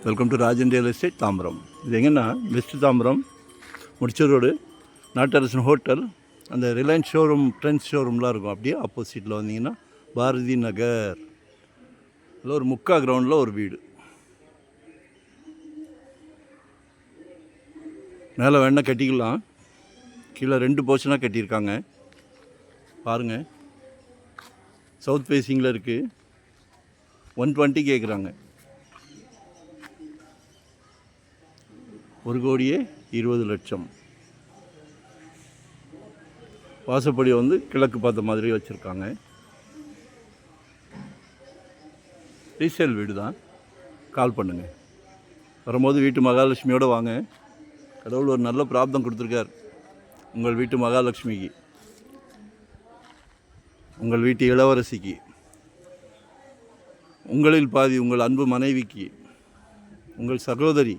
Welcome to Rajan real estate Tambaram. இது எங்கன்னா west Tambaram முடிச்ச ரோடு நாட்டரசன் ஹோட்டல், அந்த ரிலையன்ஸ் ஷோரூம் ட்ரெண்ட்ஸ் ஷோரூம்லாம் இருக்கும். அப்படியே ஆப்போசிட்டில் வந்தீங்கன்னா பாரதி நகர், அதில் ஒரு முக்கா கிரவுண்டில் ஒரு வீடு. மேலே வேணால் கட்டிக்கலாம், கீழே 2 போர்ஷனாக கட்டியிருக்காங்க பாருங்கள். சவுத் ஃபேஸிங்கில் இருக்குது. 120 கேட்குறாங்க. 1,20,00,000. வாசப்படி வந்து கிழக்கு பார்த்த மாதிரி வச்சுருக்காங்க. ரீசேல் வீடு தான். கால் பண்ணுங்கள். வரும்போது வீட்டு மகாலட்சுமியோடு வாங்க. கடவுள் ஒரு நல்ல பிராப்தம் கொடுத்துருக்கார் உங்கள் வீட்டு மகாலட்சுமிக்கு, உங்கள் வீட்டு இளவரசிக்கு, உங்களில் பாதி உங்கள் அன்பு மனைவிக்கு, உங்கள் சகோதரி,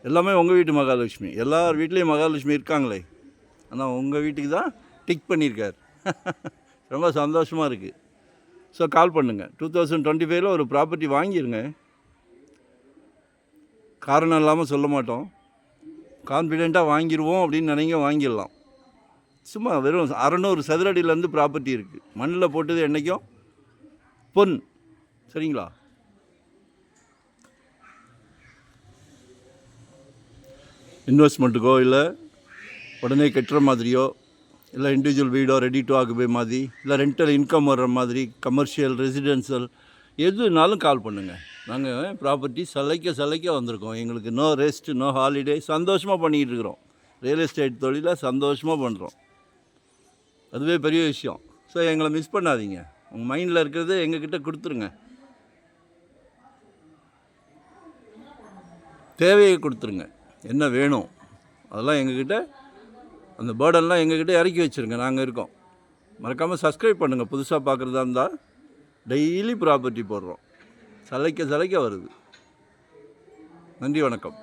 எல்லாமே உங்கள் வீட்டு மகாலட்சுமி. எல்லார் வீட்லேயும் மகாலட்சுமி இருக்காங்களே, ஆனால் உங்கள் வீட்டுக்கு தான் டிக் பண்ணியிருக்கார். ரொம்ப சந்தோஷமாக இருக்குது. ஸோ கால் பண்ணுங்கள். 2025 ஒரு ப்ராப்பர்ட்டி வாங்கிடுங்க. காரணம் இல்லாமல் சொல்ல மாட்டோம். கான்ஃபிடெண்ட்டாக வாங்கிடுவோம் அப்படின்னு நினைங்க, வாங்கிடலாம். சும்மா வெறும் 600 சதுரடியிலேருந்து ப்ராப்பர்ட்டி இருக்குது. மண்ணில் போட்டது என்றைக்கும் பொன். சரிங்களா? இன்வெஸ்ட்மெண்ட்டுக்கோ இல்லை உடனே கட்டுற மாதிரியோ, இல்லை இண்டிவிஜுவல் வீடோ ரெடி டு ஆக்குபை மாதிரி, இல்லை ரெண்டல் இன்கம் வர்ற மாதிரி, கமர்ஷியல், ரெசிடென்ஷியல், எதுனாலும் கால் பண்ணுங்கள். நாங்கள் ப்ராப்பர்ட்டி சலைக்க வந்திருக்கோம். எங்களுக்கு நோ ரெஸ்ட், நோ ஹாலிடே. சந்தோஷமாக பண்ணிக்கிட்டு இருக்கிறோம். ரியல் எஸ்டேட் தொழிலை சந்தோஷமாக பண்ணுறோம். அதுவே பெரிய விஷயம். ஸோ எங்களை மிஸ் பண்ணாதீங்க. உங்கள் மைண்டில் இருக்கிறது எங்ககிட்ட கொடுத்துருங்க. தேவையை கொடுத்துருங்க. என்ன வேணும் அதெல்லாம் எங்ககிட்ட, அந்த பேர்டன்லாம் எங்ககிட்ட இறக்கி வச்சுருங்க. நாங்கள் இருக்கோம். மறக்காமல் சப்ஸ்கிரைப் பண்ணுங்கள். புதுசாக பார்க்குறதா இருந்தால் டெய்லி ப்ராப்பர்ட்டி போடுறோம். சலைக்க வருது. நன்றி, வணக்கம்.